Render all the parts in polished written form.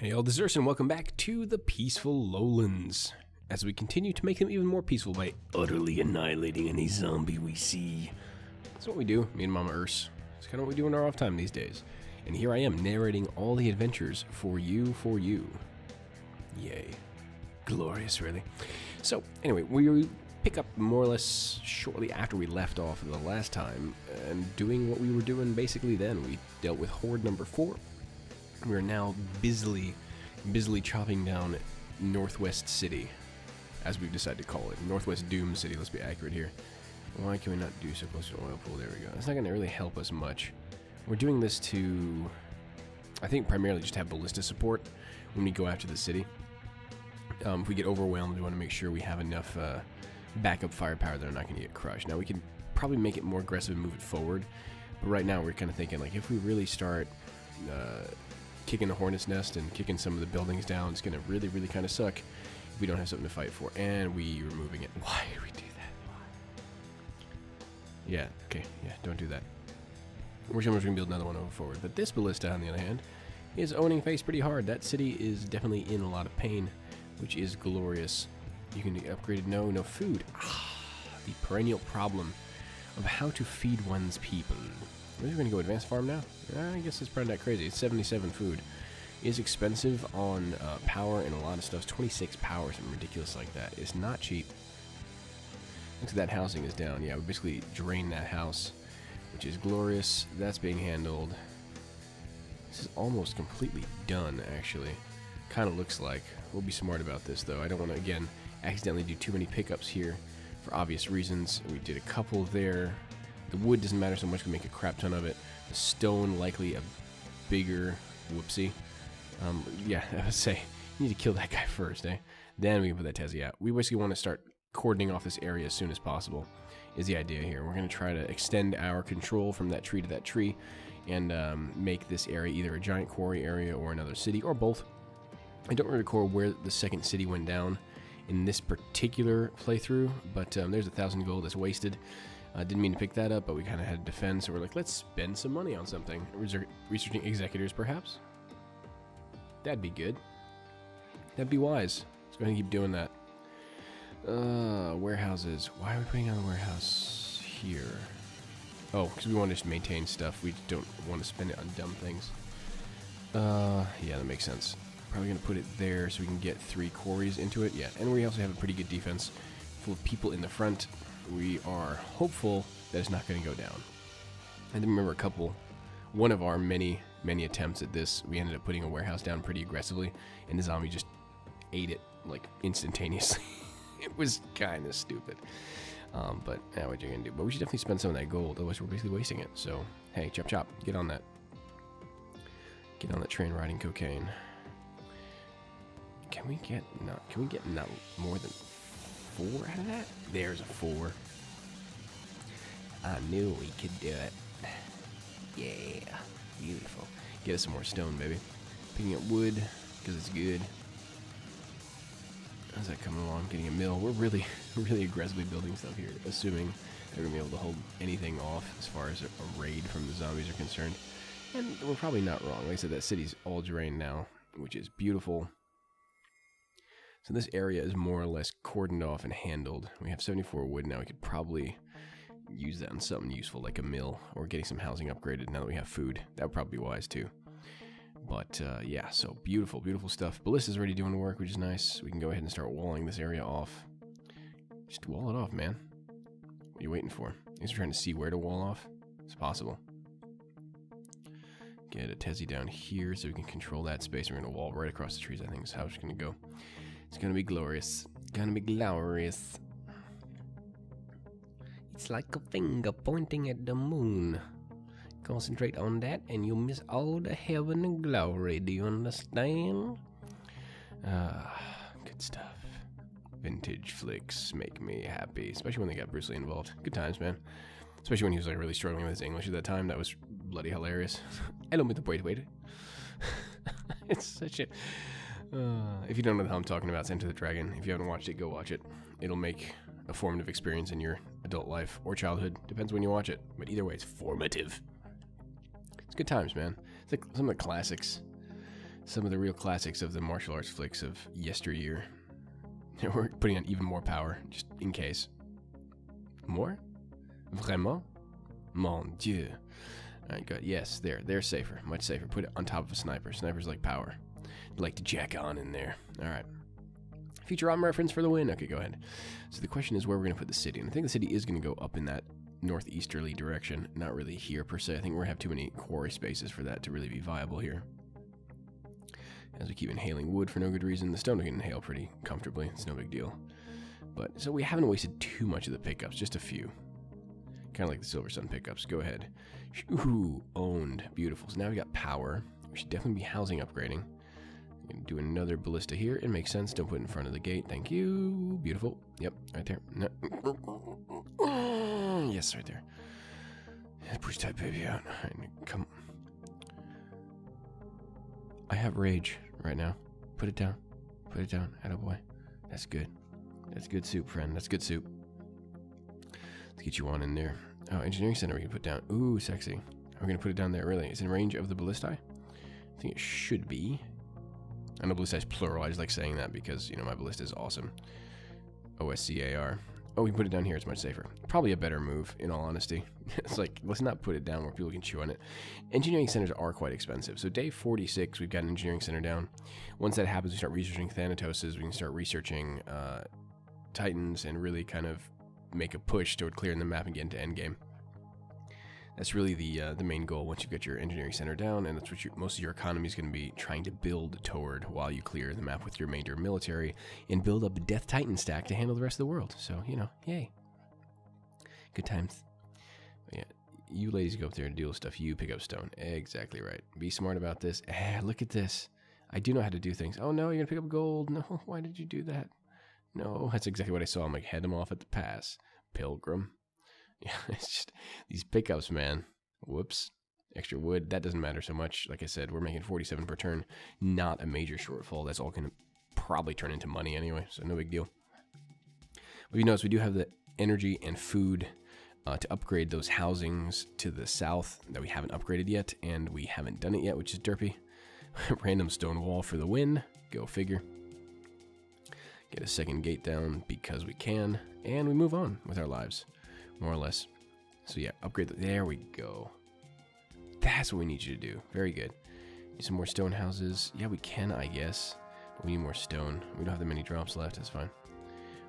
Hey all, this is Urs, and welcome back to the Peaceful Lowlands, as we continue to make them even more peaceful by utterly annihilating any zombie we see. That's what we do, me and Mama Urs. It's kind of what we do in our off time these days. And here I am, narrating all the adventures for you. Yay. Glorious, really. So, anyway, we pick up more or less shortly after we left off the last time, and doing what we were doing basically then. We dealt with Horde number 4. We are now busily chopping down Northwest City, as we've decided to call it. Northwest Doom City, let's be accurate here. Why can we not do so close to an oil pool? There we go. That's not going to really help us much. We're doing this to, I think, primarily just have ballista support when we go after the city. If we get overwhelmed, we want to make sure we have enough backup firepower that are not going to get crushed. Now, we can probably make it more aggressive and move it forward, but right now we're kind of thinking, like, if we really start kicking the hornet's nest and kicking some of the buildings down, it's going to really kind of suck if we don't have something to fight for. And we are moving it. Why do we do that? Why? Yeah, okay, yeah, don't do that. We're going to build another one over forward. But this ballista, on the other hand, is owning face pretty hard. That city is definitely in a lot of pain, which is glorious. You can be upgraded. No food. The perennial problem of how to feed one's people. We're going to go advanced farm now? I guess it's probably not crazy. It's 77 food. It's expensive on power and a lot of stuff. 26 power, something ridiculous like that. It's not cheap. Looks like that housing is down. Yeah, we basically drained that house, which is glorious. That's being handled. This is almost completely done, actually. Kind of looks like. We'll be smart about this, though. I don't want to, again, accidentally do too many pickups here for obvious reasons. We did a couple there. The wood doesn't matter so much, we make a crap ton of it. The stone, likely a bigger whoopsie. Yeah, I would say, you need to kill that guy first, eh? Then we can put that Tessie out. We basically want to start cordoning off this area as soon as possible, is the idea here. We're going to try to extend our control from that tree to that tree, and make this area either a giant quarry area or another city, or both. I don't really recall where the second city went down in this particular playthrough, but there's 1,000 gold that's wasted. Didn't mean to pick that up, but we kind of had to defend, so we're like, let's spend some money on something. Researching executors, perhaps? That'd be good. That'd be wise. Let's go ahead and keep doing that. Warehouses. Why are we putting on a warehouse here? Oh, because we want to just maintain stuff. We don't want to spend it on dumb things. Yeah, that makes sense. Probably going to put it there so we can get 3 quarries into it. Yeah, and we also have a pretty good defense full of people in the front. We are hopeful that it's not going to go down. I remember one of our many attempts at this, we ended up putting a warehouse down pretty aggressively, and the zombie just ate it, like, instantaneously. It was kind of stupid. But, yeah, what you're going to do. But we should definitely spend some of that gold, otherwise we're basically wasting it. So, hey, chop, get on that. Get on that train riding cocaine. Can we get not more than 4 out of that? There's a 4. I knew we could do it. Yeah, beautiful. Get us some more stone, baby. Picking up wood, because it's good. How's that coming along? Getting a mill. We're really aggressively building stuff here, assuming they're going to be able to hold anything off as far as a raid from the zombies are concerned. And we're probably not wrong. Like I said, that city's all drained now, which is beautiful. So this area is more or less cordoned off and handled. We have 74 wood now. We could probably use that on something useful like a mill or getting some housing upgraded now that we have food. That would probably be wise too. But yeah, so beautiful stuff. Ballista's already doing the work, which is nice. We can go ahead and start walling this area off. Just wall it off, man. What are you waiting for? You're trying to see where to wall off? It's possible. Get a Tessie down here so we can control that space. We're going to wall right across the trees, I think is how it's going to go. It's gonna be glorious. Gonna be glorious. It's like a finger pointing at the moon. Concentrate on that and you'll miss all the heaven and glory. Do you understand? Good stuff. Vintage flicks make me happy. Especially when they got Bruce Lee involved. Good times, man. Especially when he was like really struggling with his English at that time. That was bloody hilarious. Hello, Mr. Wait. It's such a... if you don't know what I'm talking about, it's Enter the Dragon. If you haven't watched it, go watch it. It'll make a formative experience in your adult life or childhood. Depends when you watch it. But either way, it's formative. It's good times, man. It's like some of the classics. Some of the real classics of the martial arts flicks of yesteryear. We're putting on even more power, just in case. More? Vraiment? Mon Dieu. Alright, good. Yes, they're safer. Much safer. Put it on top of a sniper. Snipers like power. They like to jack on in there. Alright. Futurama reference for the win. Okay, go ahead. So the question is where we're going to put the city. And I think the city is going to go up in that northeasterly direction. Not really here, per se. I think we're going to have too many quarry spaces for that to really be viable here. As we keep inhaling wood for no good reason. The stone we can inhale pretty comfortably. It's no big deal. But, so we haven't wasted too much of the pickups. Just a few. Kind of like the Silver Sun pickups. Go ahead. Ooh, owned. Beautiful. So now we got power. We should definitely be housing upgrading. Gonna do another ballista here. It makes sense. Don't put it in front of the gate. Thank you. Beautiful. Yep, right there. No. Yes, right there. Push that baby out. Right, come. I have rage right now. Put it down. Put it down. Attaboy. That's good. That's good soup, friend. That's good soup. Let's get you on in there. Oh, engineering center we can put down. Ooh, sexy. We're gonna put it down there. Really? It's in range of the ballistae? I think it should be. I know ballista is plural. I just like saying that because, you know, my ballista is awesome. OSCAR. Oh, we can put it down here. It's much safer. Probably a better move, in all honesty. It's like, let's not put it down where people can chew on it. Engineering centers are quite expensive. So day 46, we've got an engineering center down. Once that happens, we start researching Thanatoses. We can start researching Titans and really kind of make a push toward clearing the map and get into endgame. That's really the main goal once you've got your engineering center down, and that's what most of your economy is going to be trying to build toward while you clear the map with your major military and build up a Death Titan stack to handle the rest of the world. So, you know, yay. Good times. But yeah, you ladies go up there and deal with stuff. You pick up stone. Exactly right. Be smart about this. Look at this. I do know how to do things. Oh, no, you're going to pick up gold. No, why did you do that? No, that's exactly what I saw. I'm like, head him off at the pass. Pilgrim. Yeah, it's just these pickups, man. Whoops. Extra wood. That doesn't matter so much. Like I said, we're making 47 per turn. Not a major shortfall. That's all going to probably turn into money anyway, so no big deal. But you notice we do have the energy and food to upgrade those housings to the south that we haven't upgraded yet, and we haven't done it yet, which is derpy. Random stone wall for the win. Go figure. Get a second gate down because we can, and we move on with our lives. More or less. So yeah, upgrade. There we go. That's what we need you to do. Very good. Need some more stone houses. Yeah, we can, I guess. But we need more stone. We don't have that many drops left. That's fine.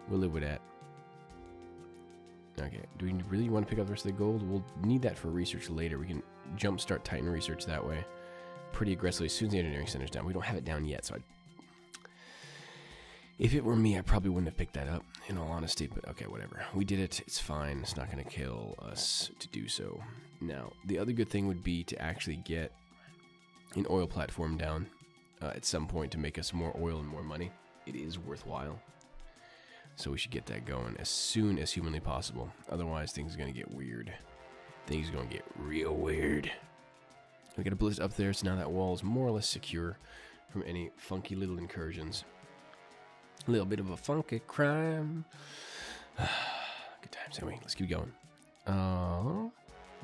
We'll live with that. Okay. Do we really want to pick up the rest of the gold? We'll need that for research later. We can jumpstart Titan research that way pretty aggressively as soon as the engineering center's down. We don't have it down yet, so if it were me, I probably wouldn't have picked that up, in all honesty, but okay, whatever. We did it. It's fine. It's not going to kill us to do so. Now, the other good thing would be to actually get an oil platform down at some point to make us more oil and more money. It is worthwhile. So we should get that going as soon as humanly possible. Otherwise, things are going to get weird. Things are going to get real weird. We got a blitz up there, so now that wall is more or less secure from any funky little incursions. A little bit of a funky crime. Good times. Anyway, let's keep going. What are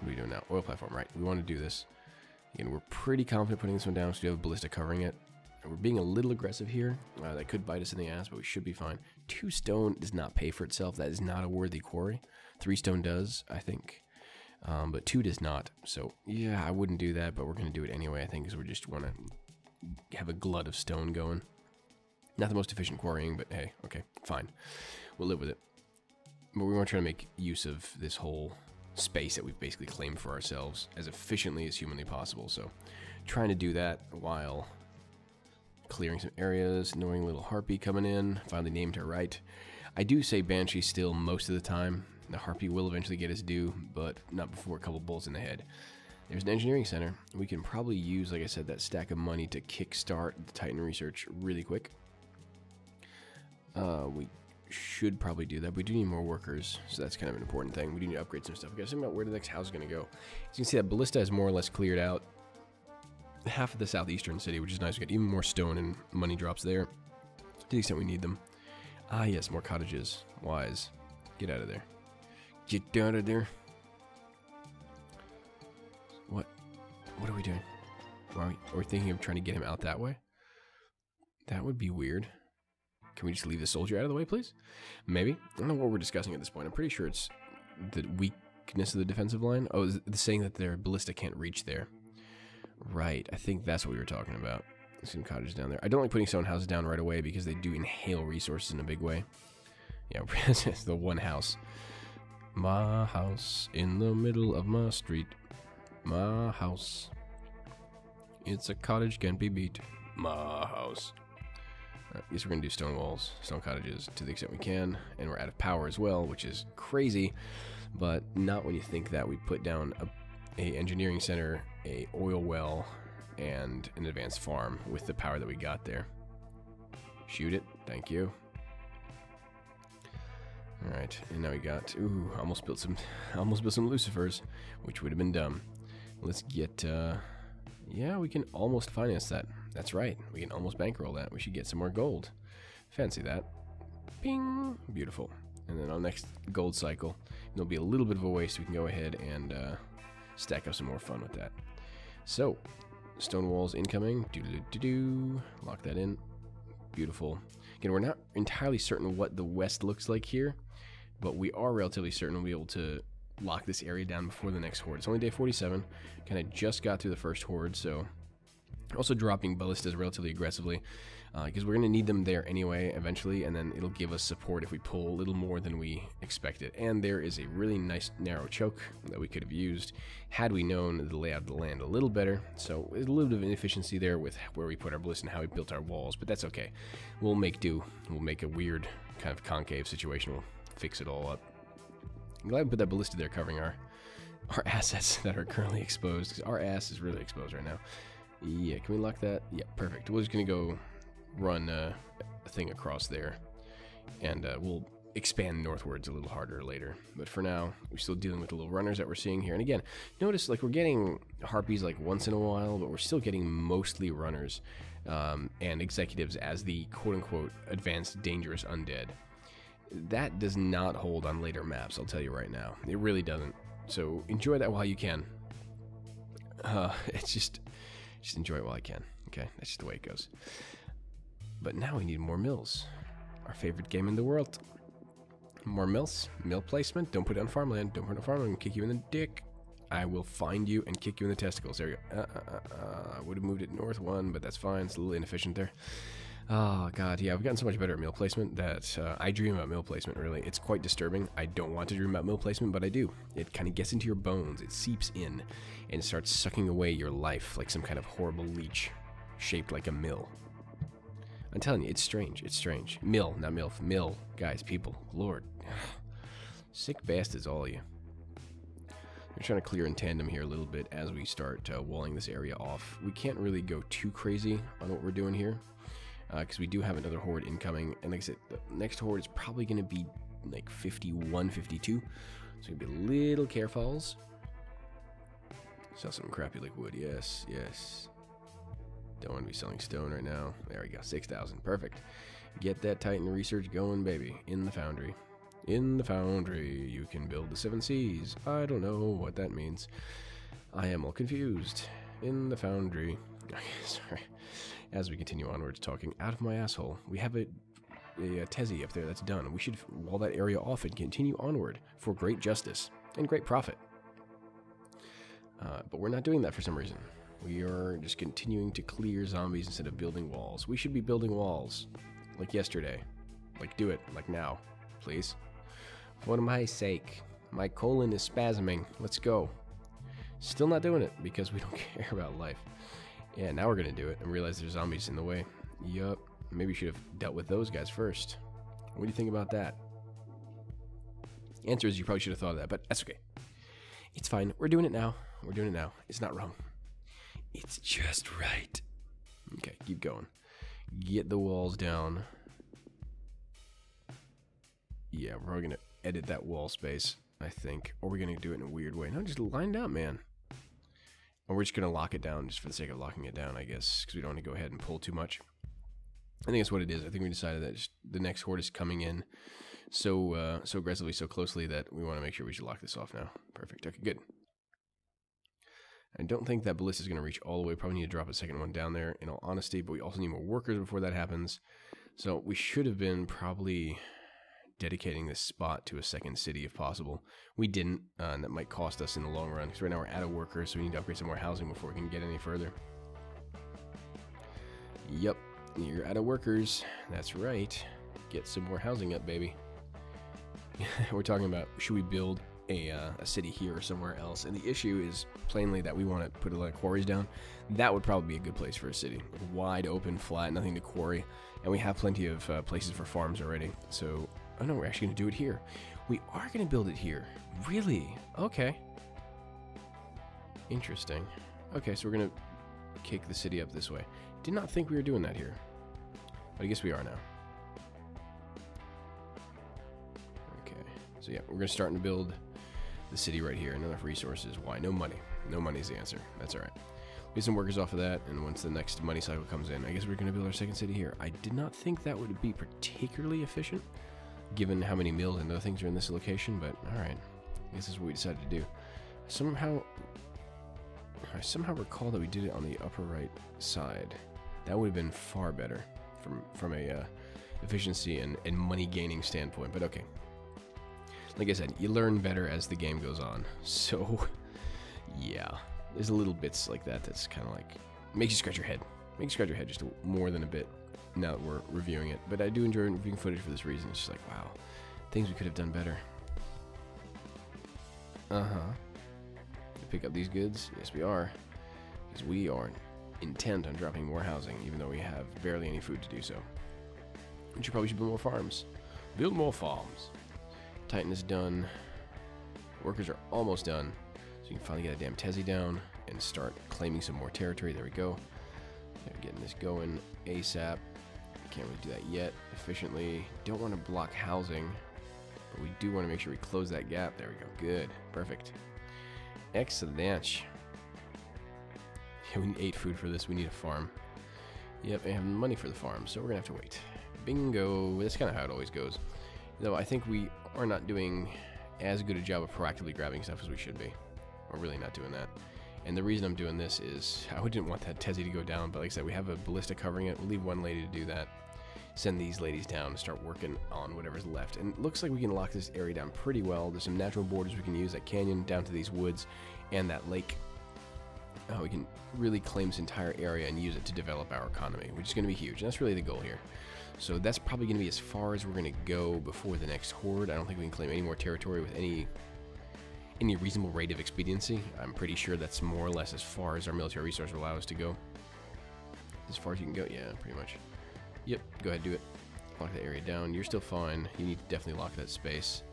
we doing now? Oil platform, right. We want to do this. Again, we're pretty confident putting this one down, so we have a ballista covering it. And we're being a little aggressive here. That could bite us in the ass, but we should be fine. 2 stone does not pay for itself. That is not a worthy quarry. 3 stone does, I think. But 2 does not. So, yeah, I wouldn't do that, but we're going to do it anyway, I think, because we just want to have a glut of stone going. Not the most efficient quarrying, but hey, okay, fine. We'll live with it. But we want to try to make use of this whole space that we've basically claimed for ourselves as efficiently as humanly possible. So trying to do that while clearing some areas, knowing little Harpy coming in, finally named her right. I do say Banshee still most of the time. The Harpy will eventually get his due, but not before a couple bullets in the head. There's an engineering center. We can probably use, like I said, that stack of money to kickstart the Titan research really quick. We should probably do that. We do need more workers, so that's kind of an important thing. We do need to upgrade some stuff. We got to think about where the next house is going to go. As you can see, that ballista is more or less cleared out half of the southeastern city, which is nice. We got even more stone and money drops there, to the extent we need them. Ah, yes, more cottages. Wise. Get out of there. Get out of there. What are we doing? Are we thinking of trying to get him out that way? That would be weird. Can we just leave the soldier out of the way, please? Maybe. I don't know what we're discussing at this point. I'm pretty sure it's the weakness of the defensive line. Oh, it's saying that their ballista can't reach there. Right. I think that's what we were talking about. There's some cottages down there. I don't like putting stone houses down right away because they do inhale resources in a big way. Yeah, it's the one house. My house in the middle of my street. My house. It's a cottage, can't be beat. My house. I guess we're going to do stone walls, stone cottages to the extent we can. And we're out of power as well, which is crazy. But not when you think that we put down a engineering center, a oil well, and an advanced farm with the power that we got there. Shoot it. Thank you. Alright, and now we got, ooh, almost built some Lucifers, which would have been dumb. Let's get, yeah, we can almost finance that. That's right, we can almost bankroll that. We should get some more gold. Fancy that. Ping! Beautiful. And then on next gold cycle, there'll be a little bit of a waste. We can go ahead and stack up some more fun with that. So, stone walls incoming. Do-do-do-do-do. Lock that in. Beautiful. Again, we're not entirely certain what the west looks like here, but we are relatively certain we'll be able to lock this area down before the next horde. It's only day 47. Kind of just got through the first horde, so also dropping ballistas relatively aggressively because we're going to need them there anyway eventually, and then it'll give us support if we pull a little more than we expected. And there is a really nice narrow choke that we could have used had we known the layout of the land a little better. So there's a little bit of inefficiency there with where we put our ballista and how we built our walls, but that's okay. We'll make do. We'll make a weird kind of concave situation. We'll fix it all up. I'm glad we put that ballista there covering our assets that are currently exposed, because our ass is really exposed right now. Yeah, can we lock that? Yeah, perfect. We're just going to go run a thing across there, and we'll expand northwards a little harder later. But for now, we're still dealing with the little runners that we're seeing here. And again, notice like we're getting harpies like once in a while, but we're still getting mostly runners and executives as the quote-unquote advanced dangerous undead. That does not hold on later maps, I'll tell you right now. It really doesn't. So enjoy that while you can. It's just enjoy it while I can. Okay, that's just the way it goes. But now we need more mills. Our favorite game in the world. More mills. Mill placement. Don't put it on farmland. Don't put it on farmland. I'll kick you in the dick. I will find you and kick you in the testicles. There you go. I would have moved it north one, but that's fine. It's a little inefficient there. Oh, God. Yeah, I've gotten so much better at mill placement that I dream about mill placement, really. It's quite disturbing. I don't want to dream about mill placement, but I do. It kind of gets into your bones. It seeps in and starts sucking away your life like some kind of horrible leech shaped like a mill. I'm telling you, it's strange. It's strange. Mill, not MILF. Mill. Guys, people. Lord. Sick bastards, all of you. We're trying to clear in tandem here a little bit as we start walling this area off. We can't really go too crazy on what we're doing here because we do have another horde incoming. And like I said, the next horde is probably going to be like 51, 52. So we're going to be a little carefuls. Sell some crappy like wood. Yes, yes. Don't want to be selling stone right now. There we go. 6,000. Perfect. Get that Titan research going, baby. In the foundry. In the foundry, you can build the 7 Cs. I don't know what that means. I am all confused. In the foundry. Sorry. As we continue onwards, talking out of my asshole, we have a Tezzy up there that's done. We should wall that area off and continue onward for great justice and great profit. But we're not doing that for some reason. We are just continuing to clear zombies instead of building walls. We should be building walls. Like yesterday. Like, do it. Like now. Please. For my sake. My colon is spasming. Let's go. Still not doing it because we don't care about life. Yeah, now we're going to do it and realize there's zombies in the way. Yup. Maybe we should have dealt with those guys first. What do you think about that? Answer is you probably should have thought of that, but that's okay. It's fine. We're doing it now. We're doing it now. It's not wrong. It's just right. Okay, keep going. Get the walls down. Yeah, we're probably going to edit that wall space, I think. Or we're going to do it in a weird way. No, just lined up, man. Or we're just going to lock it down just for the sake of locking it down, I guess. Because we don't want to go ahead and pull too much. I think that's what it is. I think we decided that just the next horde is coming in so aggressively, so closely that we want to make sure we should lock this off now. Perfect. Okay, good. I don't think that ballista is going to reach all the way. Probably need to drop a second one down there, in all honesty, but we also need more workers before that happens. So we should have been probably dedicating this spot to a second city if possible. We didn't, and that might cost us in the long run, because right now we're out of workers, so we need to upgrade some more housing before we can get any further. Yep, you're out of workers. That's right. Get some more housing up, baby. We're talking about, should we build a city here or somewhere else? And the issue is plainly that we want to put a lot of quarries down. That would probably be a good place for a city. Wide open, flat, nothing to quarry. And we have plenty of places for farms already. So, oh no, we're actually going to do it here. We are going to build it here. Really? Okay. Interesting. Okay, so we're going to kick the city up this way. Did not think we were doing that here. But I guess we are now. Okay, so yeah, we're going to start to build the city right here. Enough resources. Why? No money. No money is the answer. That's alright. Get some workers off of that, and once the next money cycle comes in, I guess we're going to build our second city here. I did not think that would be particularly efficient, given how many mills and other things are in this location, but alright. I guess this is what we decided to do. I somehow recall that we did it on the upper right side. That would have been far better from a efficiency and money gaining standpoint, but okay. Like I said, you learn better as the game goes on, so yeah. There's little bits like that that's kind of like, makes you scratch your head. Makes you scratch your head just more than a bit now that we're reviewing it. But I do enjoy reviewing footage for this reason. It's just like, wow, things we could have done better. Pick up these goods? Yes, we are. Because we are intent on dropping more housing, even though we have barely any food to do so. And you probably should build more farms. Build more farms. Titan is done. Workers are almost done. So you can finally get a damn Tezzy down and start claiming some more territory. There we go. They're getting this going ASAP. Can't really do that yet efficiently. Don't want to block housing, but we do want to make sure we close that gap. There we go. Good. Perfect. Excellent. Yeah, we need 8 food for this. We need a farm. Yep, and have money for the farm, so we're going to have to wait. Bingo. That's kind of how it always goes. Though I think we are not doing as good a job of proactively grabbing stuff as we should be. We're really not doing that. And the reason I'm doing this is I didn't want that Tezzy to go down, but like I said, we have a ballista covering it. We'll leave one lady to do that. Send these ladies down and start working on whatever's left. And it looks like we can lock this area down pretty well. There's some natural borders we can use, that canyon down to these woods and that lake. We can really claim this entire area and use it to develop our economy, which is going to be huge. And that's really the goal here. So that's probably going to be as far as we're going to go before the next Horde. I don't think we can claim any more territory with any reasonable rate of expediency. I'm pretty sure that's more or less as far as our military resource will allow us to go. As far as you can go? Yeah, pretty much. Yep, go ahead, do it. Lock that area down. You're still fine. You need to definitely lock that space.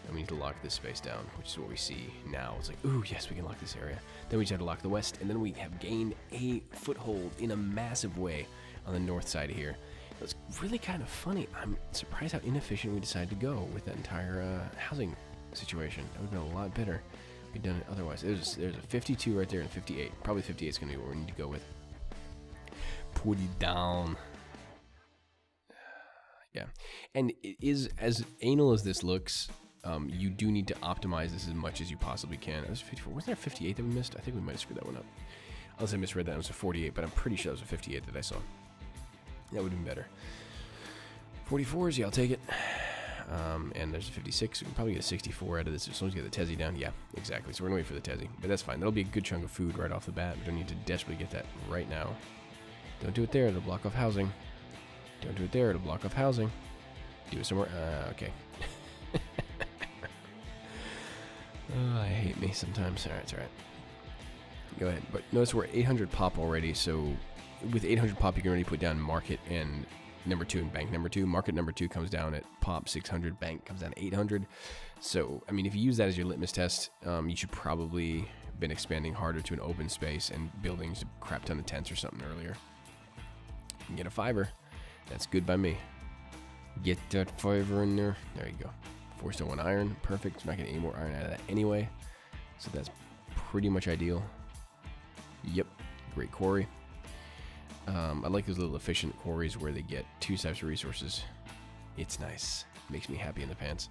And we need to lock this space down, which is what we see now. It's like, ooh, yes, we can lock this area. Then we just have to lock the west, and then we have gained a foothold in a massive way on the north side of here. It's really kind of funny. I'm surprised how inefficient we decided to go with that entire housing situation. That would have been a lot better if we'd done it otherwise. There's a 52 right there and 58. Probably 58 is going to be what we need to go with. Put it down. Yeah. And it is, as anal as this looks, you do need to optimize this as much as you possibly can. It was 54. Wasn't there a 58 that we missed? I think we might have screwed that one up. Unless I misread that, it was a 48, but I'm pretty sure it was a 58 that I saw. That would have been better. 44s, yeah, I'll take it. And there's a 56. We can probably get a 64 out of this as soon as we get the Tezzy down. Yeah, exactly. So we're going to wait for the Tezzy. But that's fine. That'll be a good chunk of food right off the bat. We don't need to desperately get that right now. Don't do it there. It'll block off housing. Don't do it there. It'll block off housing. Do it somewhere. Okay. I hate me sometimes. Alright, it's alright. Go ahead. But notice we're 800 pop already, so with 800 pop you can already put down market and number 2 and bank number 2. Market number 2 comes down at pop 600, bank comes down at 800. So, I mean, if you use that as your litmus test, you should probably been expanding harder to an open space and building just a crap ton of tents or something earlier. You can get a fiber. That's good by me. Get that fiber in there. There you go. 4 stone 1 iron. Perfect. I'm not getting any more iron out of that anyway. So that's pretty much ideal. Yep. Great quarry. I like those little efficient quarries where they get 2 types of resources. It's nice. Makes me happy in the pants.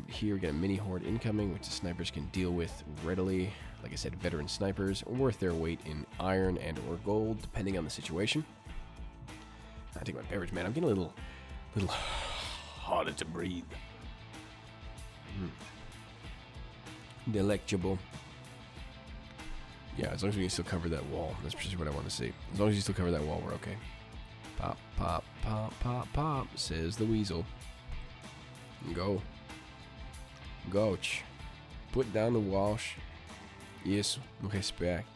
Here we got a mini horde incoming, which the snipers can deal with readily. Like I said, veteran snipers, worth their weight in iron and or gold, depending on the situation. I take my beverage, man. I'm getting a little harder to breathe. Delectable. Yeah, as long as we can still cover that wall. That's precisely what I want to see. As long as you still cover that wall, we're okay. Pop, pop, pop, pop, pop, says the weasel. Go. Goch. Put down the wash. Yes, respect.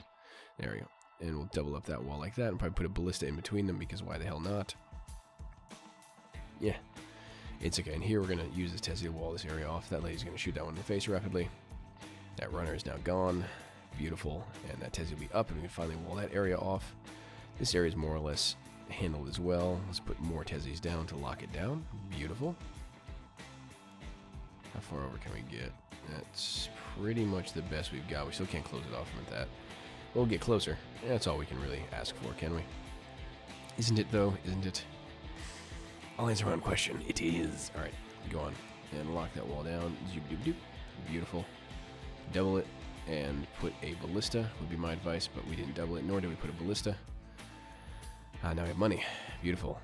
There we go. And we'll double up that wall like that and probably put a ballista in between them because why the hell not? Yeah. It's okay. And here we're going to use this Tessie to wall this area off. That lady's going to shoot that one in the face rapidly. That runner is now gone. Beautiful. And that Tessie will be up and we can finally wall that area off. This area is more or less handled as well. Let's put more Tessies down to lock it down. Beautiful. How far over can we get? That's pretty much the best we've got. We still can't close it off from that. We'll get closer. That's all we can really ask for, can we? Isn't it, though? Isn't it? I'll answer my own question. It is. All right, go on. And lock that wall down. Zoop, doop, doop. Beautiful. Double it and put a ballista would be my advice, but we didn't double it, nor did we put a ballista. Now we have money. Beautiful.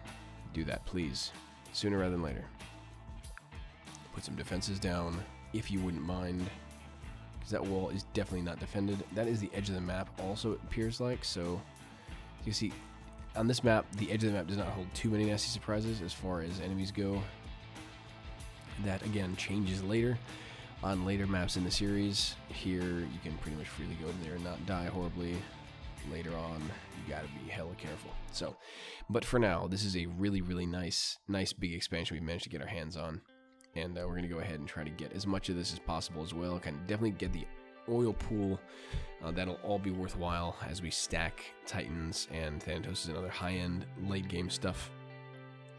Do that, please. Sooner rather than later. Put some defenses down, if you wouldn't mind, because that wall is definitely not defended. That is the edge of the map also, it appears like. So you see on this map, the edge of the map does not hold too many nasty surprises as far as enemies go. That again changes later on later maps in the series. Here you can pretty much freely go in there and not die horribly. Later on you gotta be hella careful. So, but for now, this is a really nice big expansion we've managed to get our hands on. And we're going to go ahead and try to get as much of this as possible as well. Kind of definitely get the oil pool. That'll all be worthwhile as we stack Titans and Thanatos and other high-end late-game stuff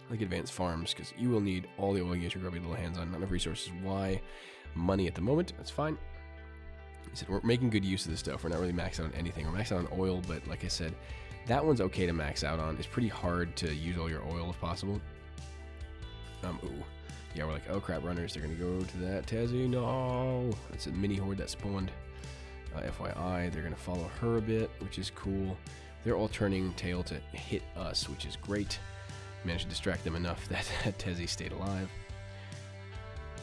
like advanced farms, because you will need all the oil you get your grubby little hands on. Not enough resources. Why? Money at the moment. That's fine. I said we're making good use of this stuff. We're not really maxed out on anything. We're maxed out on oil, but like I said, that one's okay to max out on. It's pretty hard to use all your oil if possible. Ooh. Yeah, we're like, oh crap, runners, they're going to go to that Tessie. No! That's a mini horde that spawned. FYI, they're going to follow her a bit, which is cool. They're all turning tail to hit us, which is great. Managed to distract them enough that Tessie stayed alive.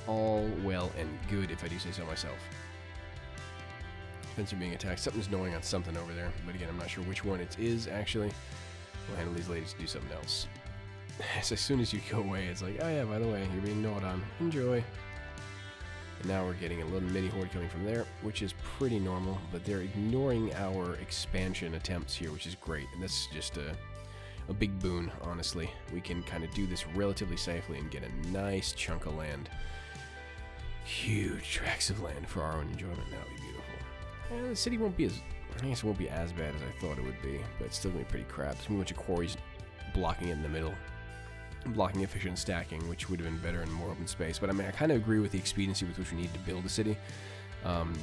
All well and good, if I do say so myself. Defense are being attacked. Something's gnawing on something over there, but again, I'm not sure which one it is, actually. We'll handle these ladies to do something else. So as soon as you go away, it's like, oh yeah, by the way, you're being gnawed on. Enjoy. And now we're getting a little mini horde coming from there, which is pretty normal, but they're ignoring our expansion attempts here, which is great. And that's just a big boon, honestly. We can kind of do this relatively safely and get a nice chunk of land. Huge tracts of land for our own enjoyment. That would be beautiful. The city won't be as, I guess it won't be as bad as I thought it would be, but it's still going to be pretty crap. There's a bunch of quarries blocking it in the middle. Blocking efficient stacking, which would have been better in more open space. But I mean, I kind of agree with the expediency with which we need to build a city.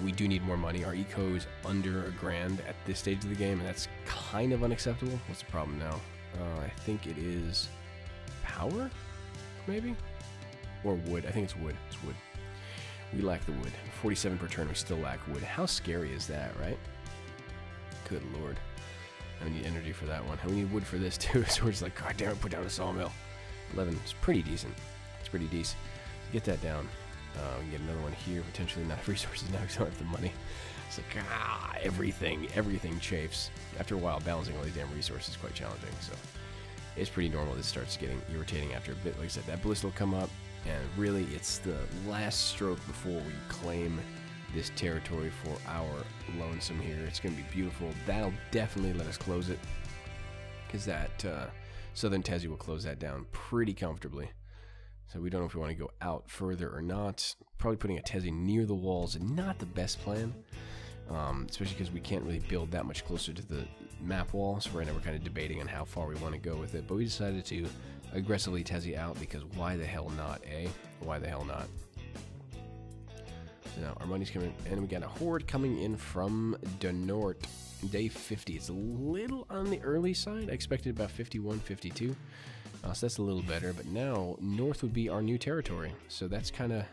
We do need more money. Our eco is under $1,000 at this stage of the game, and that's kind of unacceptable. What's the problem now? I think it is power, maybe? Or wood. I think it's wood. It's wood. We lack the wood. 47 per turn, we still lack wood. How scary is that, right? Good lord. I need energy for that one. And we need wood for this too, so we're just like, god damn it, put down a sawmill. 11 is pretty decent. It's pretty decent. Get that down. We can get another one here, potentially. Not enough resources now because we don't have the money. It's like, everything chafes. After a while, balancing all these damn resources is quite challenging, so it's pretty normal. This starts getting irritating after a bit. Like I said, that ballista will come up, and really, it's the last stroke before we claim this territory for our lonesome here. It's going to be beautiful. That'll definitely let us close it, because that Southern Tessie will close that down pretty comfortably. So we don't know if we want to go out further or not. Probably putting a Tessie near the walls is not the best plan, especially because we can't really build that much closer to the map wall. So right now we're kind of debating on how far we want to go with it. But we decided to aggressively Tessie out, because why the hell not, eh? Why the hell not? So now our money's coming, and we got a horde coming in from the north. Day 50. It's a little on the early side. I expected about 51, 52. So that's a little better. But now north would be our new territory. So that's kind of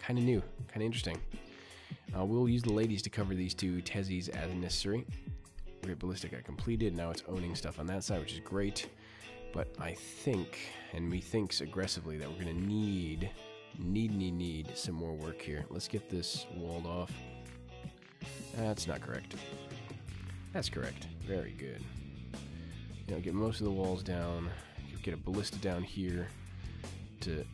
kind of new, kind of interesting. We'll use the ladies to cover these two Tezzies as necessary. Great Ballistic got completed. Now it's owning stuff on that side, which is great. But I think, and methinks aggressively, that we're going to need some more work here. Let's get this walled off. That's not correct. That's correct. Very good. You know, get most of the walls down. Get a ballista down here to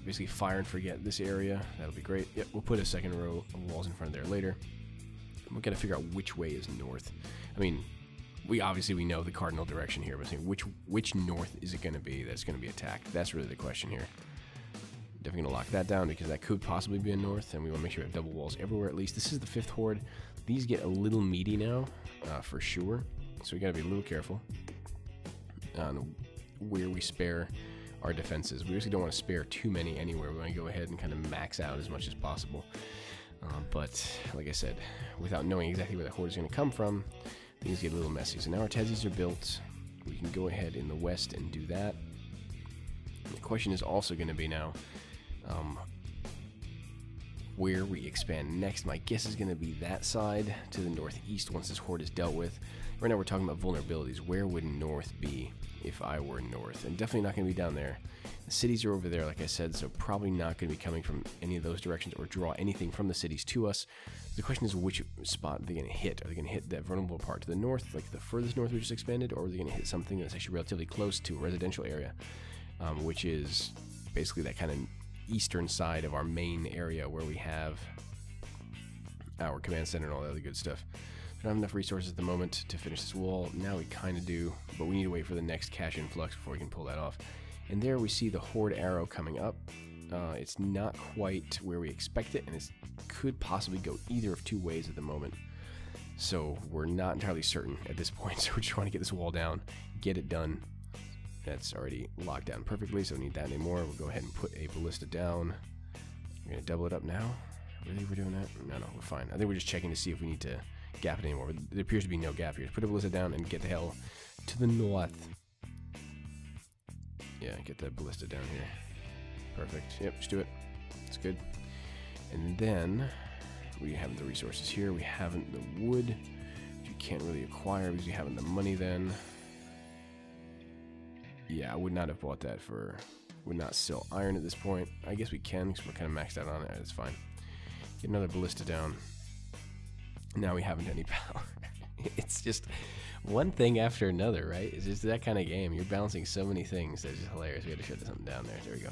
basically fire and forget this area. That'll be great. Yep, we'll put a second row of walls in front of there later. We've got to figure out which way is north. I mean, we know the cardinal direction here, but saying which north is it going to be that's going to be attacked? That's really the question here. Definitely going to lock that down because that could possibly be a north, and we want to make sure we have double walls everywhere at least. This is the 5th Horde. These get a little meaty now, for sure, so we got to be a little careful on where we spare our defenses. We basically don't want to spare too many anywhere. We want to go ahead and kind of max out as much as possible. But like I said, without knowing exactly where the Horde is going to come from, things get a little messy. So now our Tezzies are built. We can go ahead in the west and do that. The question is also going to be now where we expand next. My guess is going to be that side to the northeast once this Horde is dealt with. Right now we're talking about vulnerabilities. Where would north be if I were north? And definitely not going to be down there. The cities are over there, like I said, so probably not going to be coming from any of those directions or draw anything from the cities to us. The question is which spot are they going to hit? Are they going to hit that vulnerable part to the north, like the furthest north we just expanded, or are they going to hit something that's actually relatively close to a residential area, which is basically that kind of eastern side of our main area where we have our command center and all that other good stuff. We don't have enough resources at the moment to finish this wall. Now we kind of do, but we need to wait for the next cash influx before we can pull that off. And there we see the Horde arrow coming up. It's not quite where we expect it, and it could possibly go either of two ways at the moment. So we're not entirely certain at this point, so we just want to get this wall down, get it done. That's already locked down perfectly, so we don't need that anymore. We'll go ahead and put a ballista down. We're going to double it up now. Really, we're doing that? No, we're fine. I think we're just checking to see if we need to gap it anymore. There appears to be no gap here. Just put a ballista down and get the hell to the north. Yeah, get that ballista down here. Perfect. Yep, just do it. That's good. And then we have the resources here. We haven't the wood, which you can't really acquire because you haven't the money then. Yeah, I would not have bought that for... Would not sell iron at this point. I guess we can because we're kind of maxed out on it. That's fine. Get another ballista down. Now we haven't any power. It's just one thing after another, right? It's just that kind of game. You're balancing so many things. That's just hilarious. We had to shut something down there. There we go.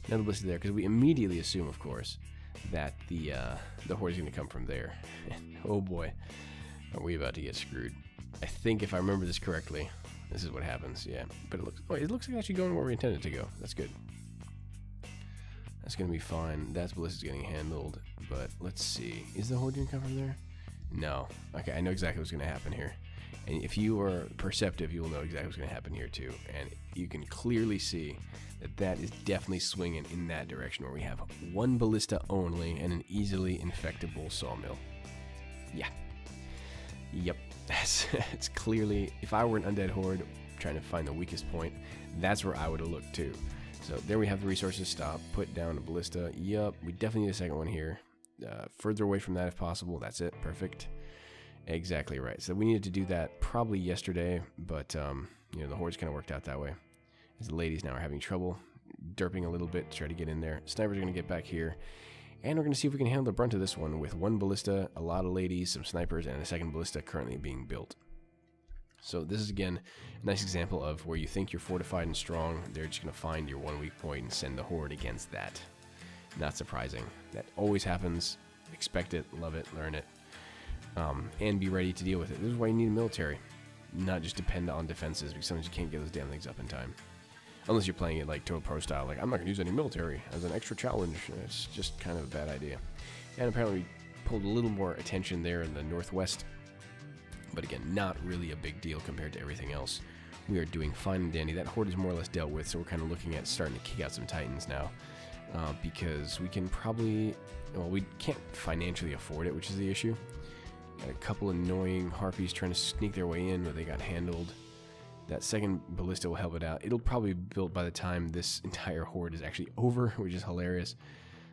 Another ballista there because we immediately assume, of course, that the Horde is going to come from there. Oh boy, are we about to get screwed? I think if I remember this correctly, this is what happens. Yeah, but it looks like actually going where we intended to go. That's good. That's going to be fine. That ballista's getting handled. But let's see. Is the Horde going to come from there? No. Okay, I know exactly what's going to happen here. And if you are perceptive, you will know exactly what's going to happen here too. And you can clearly see that that is definitely swinging in that direction where we have one ballista only and an easily infectable sawmill. Yeah. Yep. It's clearly, if I were an undead Horde trying to find the weakest point, that's where I would have looked too. So there we have the resources. Stop. Put down a ballista. Yup. We definitely need a second one here. Further away from that if possible. That's it. Perfect. Exactly right. So we needed to do that probably yesterday, but you know, the Horde's kind of worked out that way. As the ladies now are having trouble derping a little bit to try to get in there. Snipers are going to get back here, and we're going to see if we can handle the brunt of this one with one ballista, a lot of ladies, some snipers, and a second ballista currently being built. So this is again a nice example of where you think you're fortified and strong. They're just going to find your one weak point and send the Horde against that. Not surprising. That always happens. Expect it, love it, learn it. And be ready to deal with it. This is why you need a military, not just depend on defenses, because sometimes you can't get those damn things up in time. Unless you're playing it like Total Pro style, like I'm not going to use any military as an extra challenge. It's just kind of a bad idea. And apparently we pulled a little more attention there in the northwest, but again, not really a big deal compared to everything else. We are doing fine and dandy. That Horde is more or less dealt with, so we're kind of looking at starting to kick out some Titans now. Because we can probably, well, we can't financially afford it, which is the issue. Got a couple annoying harpies trying to sneak their way in, but they got handled. That second ballista will help it out. It'll probably be built by the time this entire Horde is actually over, which is hilarious.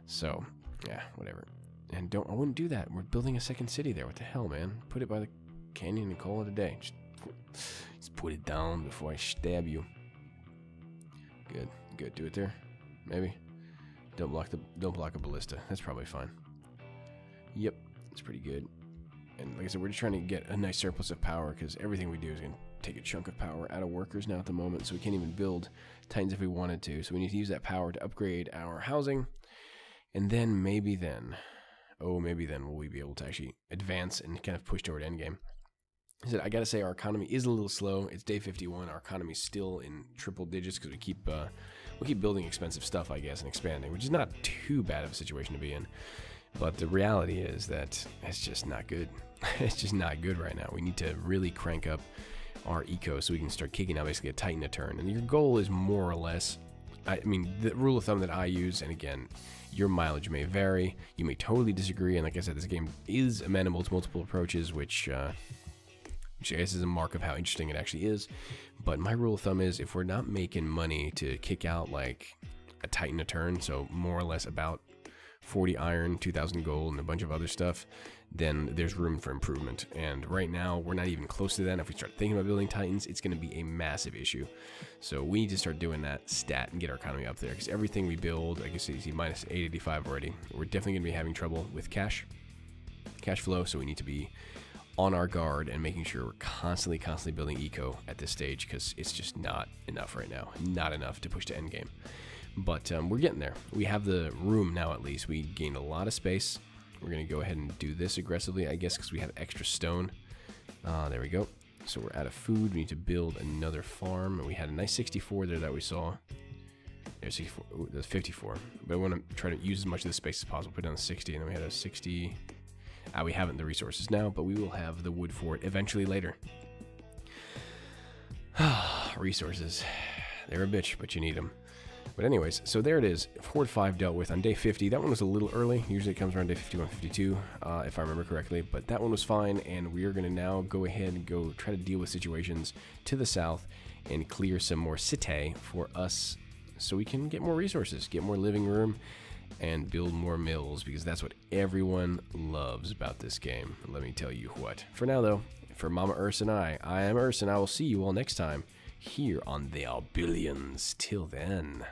So, yeah, whatever. And I wouldn't do that. We're building a second city there. What the hell, man? Put it by the canyon and call it a day. Just put it down before I stab you. Good, good. Do it there, maybe. Don't block a ballista. That's probably fine. Yep, that's pretty good. And like I said, we're just trying to get a nice surplus of power because everything we do is going to take a chunk of power out of workers now at the moment, so we can't even build Titans if we wanted to. So we need to use that power to upgrade our housing, and then maybe then will we be able to actually advance and kind of push toward endgame. I gotta say, our economy is a little slow. It's day 51. Our economy's still in triple digits because we keep building expensive stuff, I guess, and expanding, which is not too bad of a situation to be in. But the reality is that it's just not good. It's just not good right now. We need to really crank up our eco so we can start kicking out basically a Titan a turn. And your goal is more or less, I mean, the rule of thumb that I use, and again, your mileage may vary. You may totally disagree. And like I said, this game is amenable to multiple approaches, which I guess is a mark of how interesting it actually is. But my rule of thumb is if we're not making money to kick out like a Titan a turn, so more or less about 40 iron, 2,000 gold, and a bunch of other stuff, then there's room for improvement. And right now, we're not even close to that. And if we start thinking about building Titans, it's going to be a massive issue. So we need to start doing that stat and get our economy up there, because everything we build, I guess you see minus 885 already, we're definitely going to be having trouble with cash flow. So we need to be on our guard and making sure we're constantly building eco at this stage, because it's just not enough right now. Not enough to push to endgame. But we're getting there. We have the room now, at least. We gained a lot of space. We're going to go ahead and do this aggressively, I guess, because we have extra stone. There we go. So we're out of food. We need to build another farm. And we had a nice 64 there that we saw. There's 64. Ooh, there's 54. But I want to try to use as much of the space as possible. Put down a 60, and then we had a 60. We haven't the resources now, but we will have the wood for it eventually later. Resources. They're a bitch, but you need them. But anyways, so there it is. Horde 5 dealt with on day 50. That one was a little early. Usually it comes around day 51, 52, if I remember correctly. But that one was fine, and we are going to now go ahead and go try to deal with situations to the south and clear some more city for us so we can get more resources, get more living room, and build more mills, because that's what everyone loves about this game. Let me tell you what. For now, though, for Mama Urs and I am Urs, and I will see you all next time here on the Albillions. Till then.